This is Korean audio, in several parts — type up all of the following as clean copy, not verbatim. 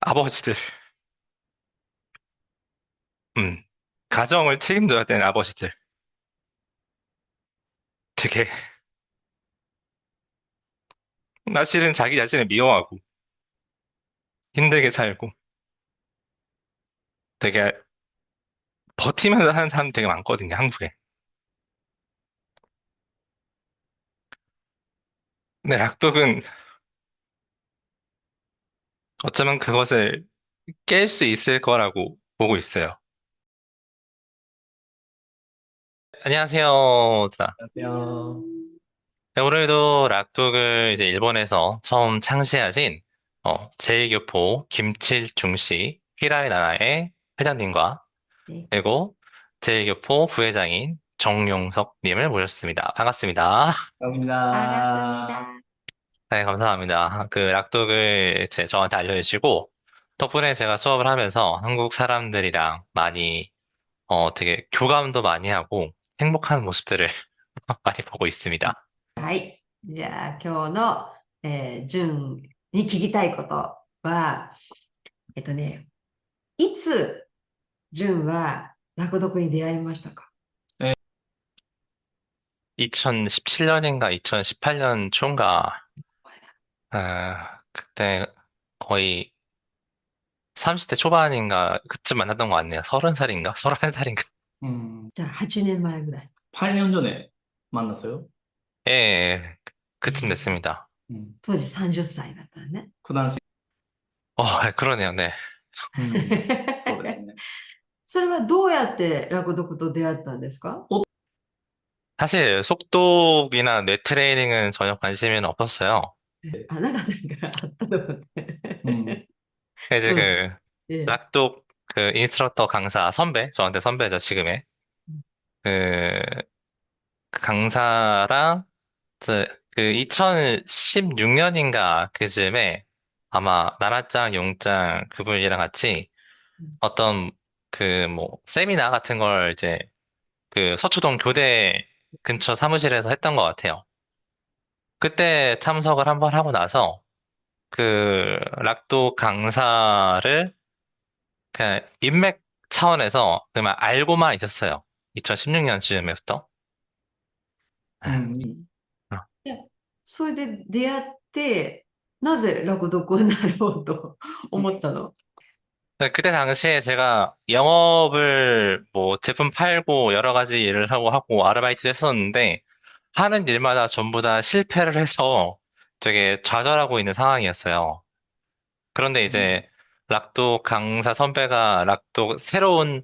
아버지들, 음, 가정을 책임져야 되는 아버지들. 되게, 사실은 자기 자신을 미워하고, 힘들게 살고, 되게 버티면서 하는 사람 되게 많거든요, 한국에. 근데 악독은 어쩌면 그것을 깰 수 있을 거라고 보고 있어요. 안녕하세요. 자, 안녕. 네, 오늘도 락독을 이제 일본에서 처음 창시하신, 제1교포 김칠중 씨, 히라이 나나의 회장님과, 네. 그리고 제1교포 부회장인 정용석 님을 모셨습니다. 반갑습니다. 반갑습니다. 네, 감사합니다. 그 락독을 저한테 알려주시고, 덕분에 제가 수업을 하면서 한국 사람들이랑 많이, 되게 교감도 많이 하고 행복한 모습들을 많이 보고 있습니다. はい。じゃあ、今日の、順に聞きたいことは、えっとね、いつ順は落読に出会いましたか？ 2017년인가 2018년 초인가, 그때 거의 30대 초반인가 그쯤 만났던 것 같네요. 30살인가? 31살인가? 자, 8年前ぐらい。 8년 전에 만났어요? 예, 예, 그쯤 えー 됐습니다. 当時30歳だったね。그 당시, 그러네요, 네. そうですね。それはどうやって落読と出会ったんですか？ 사실 속독이나 뇌 트레이닝은 전혀 관심이 없었어요. あ、なかったんかあったと思って。이제 うん。그ええ 락독 그 인스트럭터 강사 선배, 저한테 선배죠, 지금의. 그, 그 강사랑 그 2016년인가 그쯤에 아마 나나짱, 용짱 그분이랑 같이 어떤 그 뭐 세미나 같은 걸 이제 그 서초동 교대 근처 사무실에서 했던 것 같아요. 그때 참석을 한번 하고 나서 그 락도 강사를 그냥 인맥 차원에서 그냥 알고만 있었어요. 2016년쯤에부터. うん。で、それで出会って、なぜ落読になろうと思ったの？ 그때 당시에 제가 영업을 뭐 제품 팔고 여러 가지 일을 하고 아르바이트도 했었는데 하는 일마다 전부 다 실패를 해서 되게 좌절하고 있는 상황이었어요. 그런데 이제 락도 강사 선배가 락도 새로운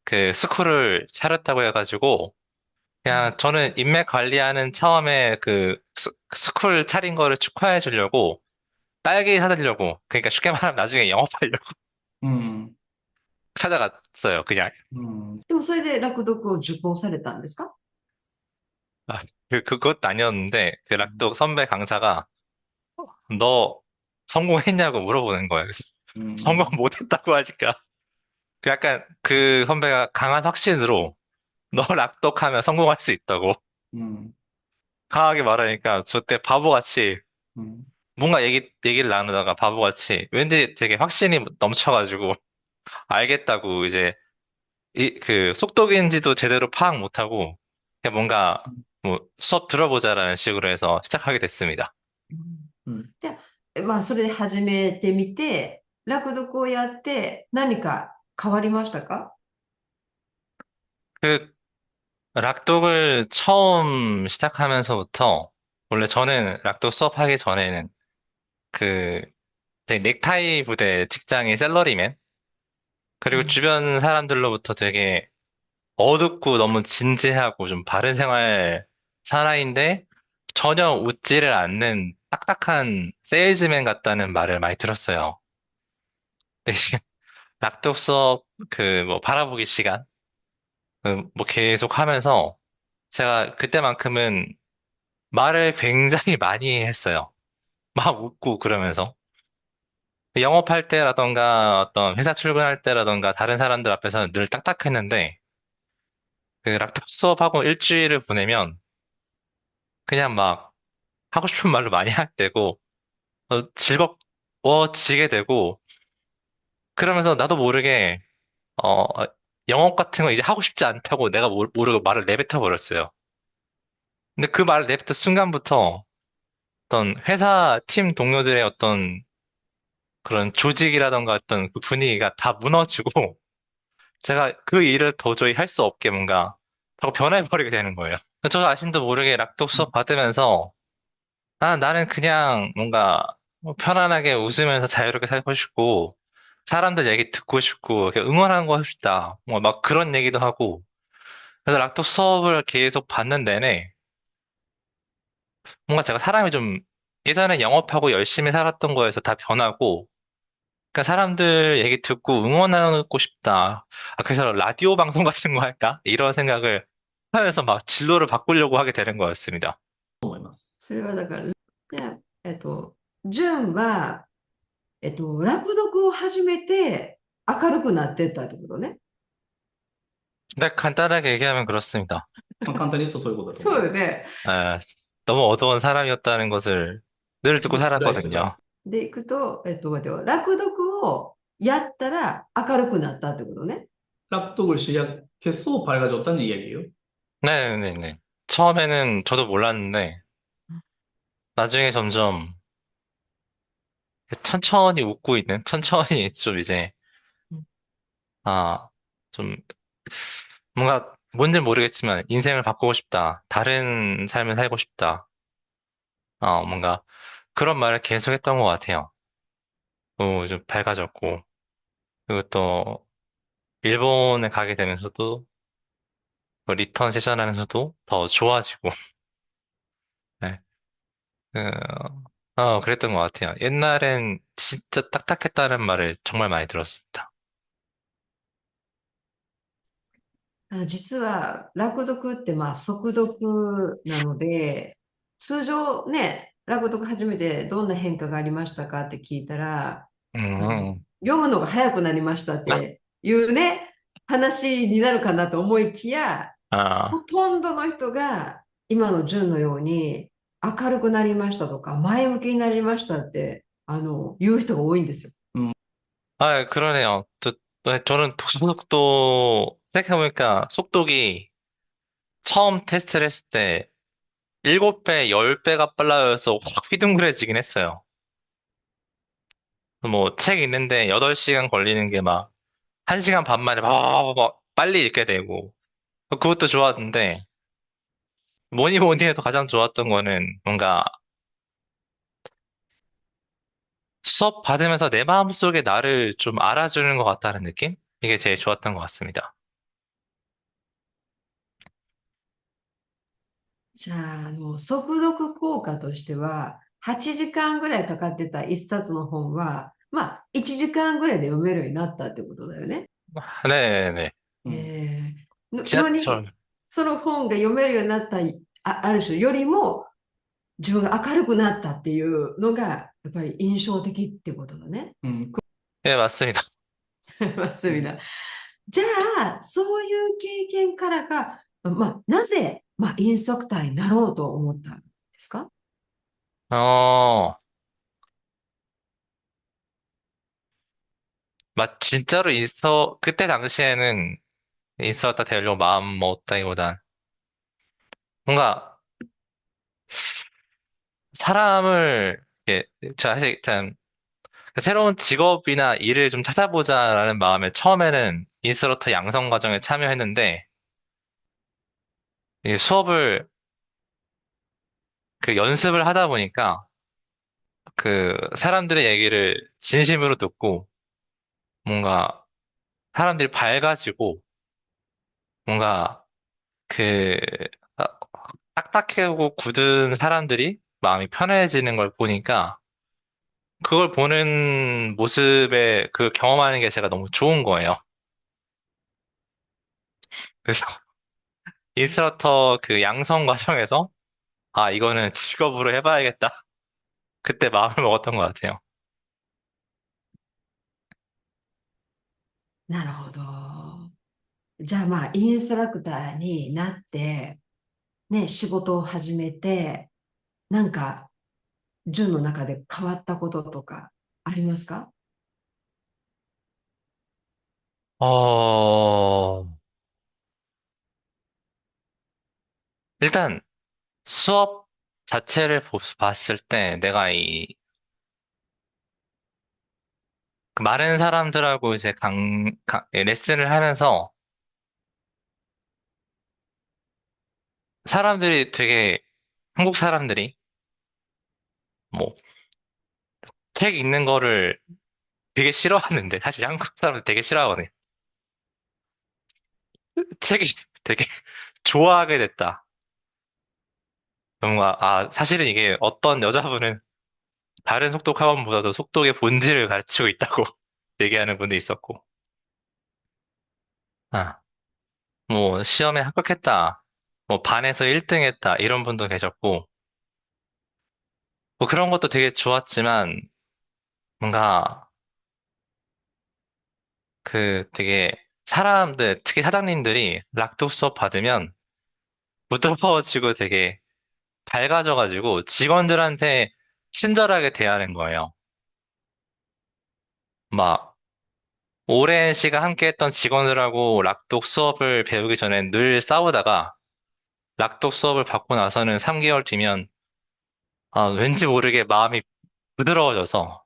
그 스쿨을 차렸다고 해가지고 그냥 저는 인맥 관리하는 처음에 그 스쿨 차린 거를 축하해 주려고 딸기 사드리려고 그러니까 쉽게 말하면 나중에 영업하려고 うん。찾아갔어요, 그냥. うん。でもそれで落読を受講されたんですか？ 아, 그것도 아니었는데, 그 락도 선배 강사가, 너 성공했냐고 물어보는 거예요. 그래서 성공 うん。못했다고 하니까, 그 약간 그 선배가 강한 확신으로, 너 락독하면 성공할 수 있다고 음. 강하게 말하니까, 저 때 바보같이, 음. 뭔가 얘기를 나누다가 바보같이, 왠지 되게 확신이 넘쳐가지고, 알겠다고 이제, 그 속독인지도 제대로 파악 못하고, 그냥 뭔가, 뭐, 수업 들어보자라는 식으로 해서 시작하게 됐습니다. うん。じゃあ、まあ、それで始めてみて、落読をやって何か変わりましたか？그 락독을 처음 시작하면서부터 원래 저는 락독 수업하기 전에는 그 되게 넥타이 부대 직장인 샐러리맨 그리고 주변 사람들로부터 되게 어둡고 너무 진지하고 좀 바른 생활 사나이인데 전혀 웃지를 않는 딱딱한 세일즈맨 같다는 말을 많이 들었어요. 대신 락독 수업 그 뭐 바라보기 시간 그 뭐 계속 하면서 제가 그때만큼은 말을 굉장히 많이 했어요. 막 웃고 그러면서. 영업할 때라던가 어떤 회사 출근할 때라던가 다른 사람들 앞에서는 늘 딱딱했는데 그 락탑 수업하고 일주일을 보내면 그냥 막 하고 싶은 말로 많이 할 때고 즐거워지게 되고 그러면서 나도 모르게, 어, 영업 같은 거 이제 하고 싶지 않다고 내가 모르고 말을 내뱉어 버렸어요. 근데 그 말을 내뱉은 순간부터 어떤 회사 팀 동료들의 어떤 그런 조직이라던가 어떤 그 분위기가 다 무너지고 제가 그 일을 도저히 할 수 없게 뭔가 자꾸 변해버리게 되는 거예요. 저 자신도 모르게 락독 수업 받으면서 나는 그냥 뭔가 편안하게 웃으면서 자유롭게 살고 싶고 사람들 얘기 듣고 싶고 이렇게 응원하는 거 하고 싶다. 뭔가 막 그런 얘기도 하고 그래서 락독 수업을 계속 받는 내내 뭔가 제가 사람이 좀 예전에 영업하고 열심히 살았던 거에서 다 변하고 그러니까 사람들 얘기 듣고 응원하고 싶다. 그래서 라디오 방송 같은 거 할까? 이런 생각을 하면서 막 진로를 바꾸려고 하게 되는 거였습니다. と思います。それはだから、で、純は、落読を始めて明るくなってったってことね。근데 간단하게 얘기하면 그렇습니다. まあ、簡単に言うとそういうことだと思います。そうよね。에, 너무 어두운 사람이었다는 것을 늘 듣고 暗い人だ。 살았거든요. で、いくと、待てよ、落読をやったら明るくなったってことね。 락독을 시작해서 밝아졌다는 이야기예요. 네네네. 처음에는 저도 몰랐는데 나중에 점점 천천히 웃고 있는, 천천히 좀 이제, 아, 좀 뭔가 뭔지 모르겠지만 인생을 바꾸고 싶다. 다른 삶을 살고 싶다. 뭔가 그런 말을 계속 했던 것 같아요. 좀 밝아졌고. 그리고 또 일본에 가게 되면서도 그 리턴 세션 하면서도 더 좋아지고. 네. 그, 그랬던 것 같아요. 옛날엔 진짜 딱딱했다는 말을 정말 많이 들었습니다. 実は、落読ってまあ速読なので、通常ね、落読始めてどんな変化がありましたかって聞いたら、음, 読むのが早くなりましたっていうね、話になるかなと思いきや、ほ 아, とんどの人が今の順のように明るくなりましたとか、前向きになりましたって、言う人が多いんですよ。그러네요. 저는 속도, 생각해보니까 속독이 처음 테스트를 했을 때 7배, 10배가 빨라져서 확 휘둥그레지긴 했어요. 뭐 책 읽는데 8시간 걸리는 게 막 1시간 반 만에 막 빨리 읽게 되고 그것도 좋았는데 뭐니 뭐니 해도 가장 좋았던 거는 뭔가 수업 받으면서 내 마음속에 나를 좀 알아주는 것 같다는 느낌? 이게 제일 좋았던 것 같습니다. じゃあ、速読効果としては、8時間ぐらいかかってた一冊の本は、まあ、1時間ぐらいで読めるようになったってことだよね。네네네. うん。のに、 지하철. その本が読めるようになった、ある種よりも、自分が明るくなったっていうのが、やっぱり印象的ってことだね。うん。네, 맞습니다. 맞습니다. じゃあ、そういう経験からが、まあ、なぜ、まあ、インストラクターになろうと思ったんですか？ 어, 진짜로 그때 당시에는 인스타가 되려고 마음 먹었다기보단 뭔가 사람을, 제가 사실 참 새로운 직업이나 일을 좀 찾아보자라는 마음에 처음에는 인스트러터 양성 과정에 참여했는데 이 수업을 그 연습을 하다 보니까 그 사람들의 얘기를 진심으로 듣고 뭔가 사람들이 밝아지고 뭔가 그 아, 딱딱하고 굳은 사람들이 마음이 편해지는 걸 보니까 그걸 보는 모습에 그 경험하는 게 제가 너무 좋은 거예요. 그래서 인스트러터 그 양성 과정에서 이거는 직업으로 해봐야겠다. 그때 마음을 먹었던 것 같아요. なるほど。じゃあまあ、インストラクターになって、ね、仕事を始めて、なんか、純の中で変わったこととかありますか？ 어, 일단 수업 자체를 봤을 때 내가 그 많은 사람들하고 이제 레슨을 하면서 사람들이 되게, 한국 사람들이 뭐 책 읽는 거를 되게 싫어하는데 사실 한국 사람들 되게 싫어하거든요. 책이 되게 좋아하게 됐다. 뭔가, 사실은 이게 어떤 여자분은 다른 속독 학원보다도 속독의 본질을 가르치고 있다고 얘기하는 분도 있었고, 아, 뭐, 시험에 합격했다. 뭐, 반에서 1등 했다. 이런 분도 계셨고, 뭐 그런 것도 되게 좋았지만, 뭔가, 그 되게 사람들, 특히 사장님들이 락독 수업 받으면 부드러워지고 되게 밝아져가지고 직원들한테 친절하게 대하는 거예요. 막, 오랜 시간 함께 했던 직원들하고 락독 수업을 배우기 전엔 늘 싸우다가 락독 수업을 받고 나서는 3개월 뒤면 왠지 모르게 마음이 부드러워져서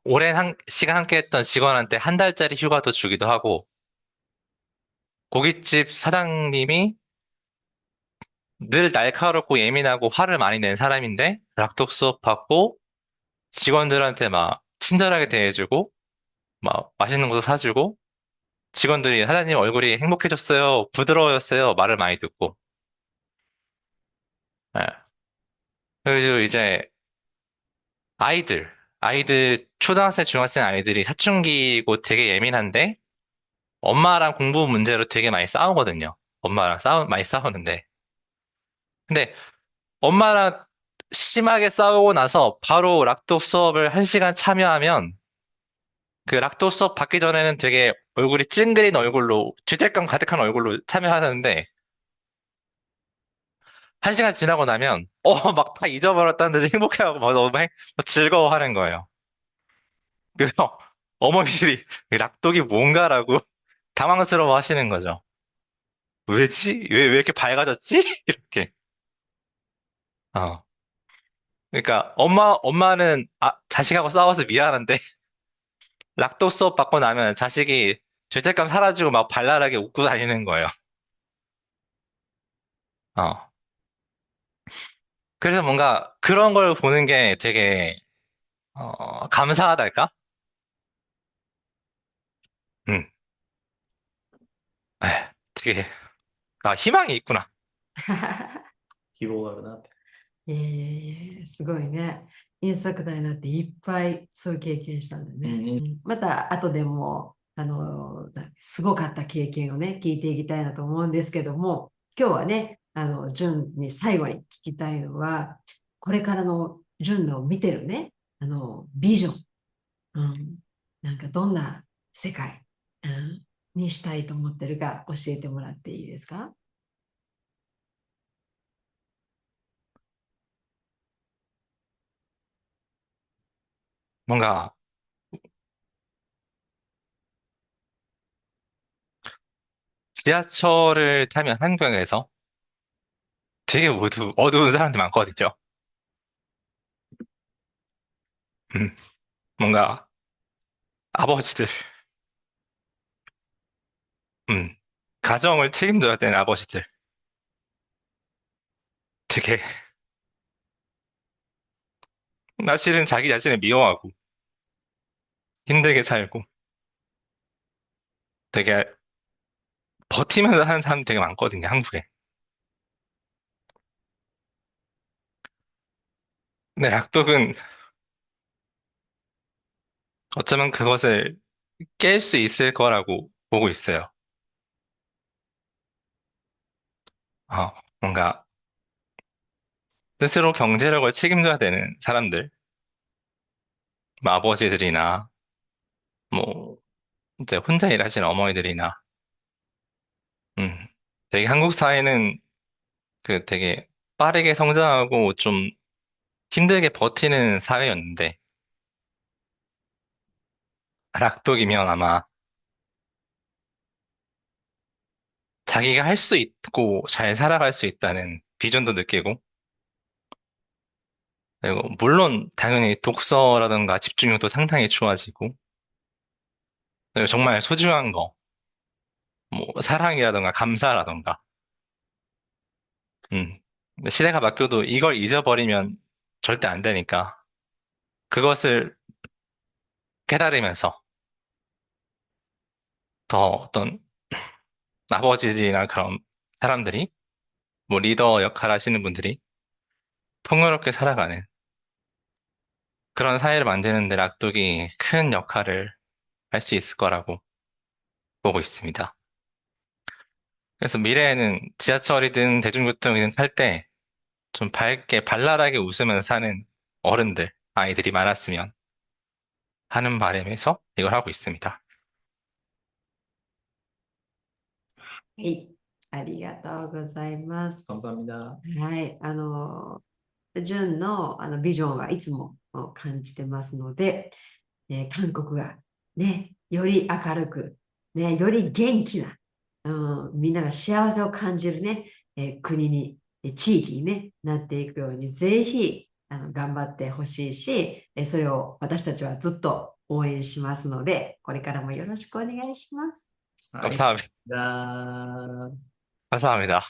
오랜 시간 함께 했던 직원한테 한 달짜리 휴가도 주기도 하고 고깃집 사장님이 늘 날카롭고 예민하고 화를 많이 낸 사람인데 락독 수업 받고 직원들한테 막 친절하게 대해주고 막 맛있는 것도 사주고 직원들이 사장님 얼굴이 행복해졌어요, 부드러워졌어요 말을 많이 듣고 예. 그리고 이제 아이들 아이들 초등학생 중학생 아이들이 사춘기고 되게 예민한데 엄마랑 공부 문제로 되게 많이 싸우거든요. 엄마랑 많이 싸우는데 근데 엄마랑 심하게 싸우고 나서 바로 락독 수업을 1시간 참여하면 그 락도 수업 받기 전에는 되게 얼굴이 찡그린 얼굴로, 죄책감 가득한 얼굴로 참여하는데, 1시간 지나고 나면, 막 다 잊어버렸다는 듯이 행복해하고 막 너무 즐거워하는 거예요. 그래서 어머니들이 락독이 뭔가라고 당황스러워 하시는 거죠. 왜지? 왜 이렇게 밝아졌지? 이렇게. 어. 그러니까 엄마는 자식하고 싸워서 미안한데, 락독 수업 받고 나면 자식이 죄책감 사라지고 막 발랄하게 웃고 다니는 거예요. 어. 그래서 뭔가 그런 걸 보는 게 되게 감사하달까? 음, 되게 희망이 있구나. 希望があるなって。いえいえいえ、すごいね。インストラクターになっていっぱいそういう経験したんだね。うんうんまた後でも、すごかった経験をね、聞いていきたいなと思うんですけども、今日はね、純に最後に聞きたいのは、これからの純の見てるね、ビジョン、うん、なんかどんな世界、にしたいと思ってるか教えてもらっていいですか？ 뭔가 지하철을 타면 한국에서 되게 모두 어두운 사람들 많거든요. 음, 뭔가 아버지들, 음, 가정을 책임져야 되는 아버지들 되게 사실은 자기 자신을 미워하고 힘들게 살고 되게 버티면서 사는 사람 되게 많거든요, 한국에. 근데 약독은 어쩌면 그것을 깰 수 있을 거라고 보고 있어요. 뭔가 스스로 경제력을 책임져야 되는 사람들, 뭐 아버지들이나, 뭐, 이제 혼자 일하시는 어머니들이나, 음, 되게 한국 사회는 그 되게 빠르게 성장하고 좀 힘들게 버티는 사회였는데, 락독이면 아마 자기가 할 수 있고 잘 살아갈 수 있다는 비전도 느끼고, 그리고 물론 당연히 독서라든가 집중력도 상당히 좋아지고, 그리고 정말 소중한 거, 뭐 사랑이라든가 감사라든가, 근데 시대가 바뀌어도 이걸 잊어버리면 절대 안 되니까 그것을 깨달으면서 더 어떤 아버지들이나 그런 사람들이, 뭐 리더 역할 하시는 분들이 풍요롭게 살아가는 그런 사회를 만드는 데 락독이 큰 역할을 할 수 있을 거라고 보고 있습니다. 그래서 미래에는 지하철이든 대중교통이든 탈 때 좀 밝게 발랄하게 웃으면서 사는 어른들, 아이들이 많았으면 하는 바람에서 이걸 하고 있습니다. はい。ありがとうございます。 감사합니다. はい。純の、ビジョンはいつも感じてますので、韓国がね、より明るく、ね、より元気な、みんなが幸せを感じるね、国に、地域に、ね、なっていくように、ぜひ頑張ってほしいし、それを私たちはずっと応援しますので、これからもよろしくお願いします。 알겠습니다. 감사합니다. 감사합니다.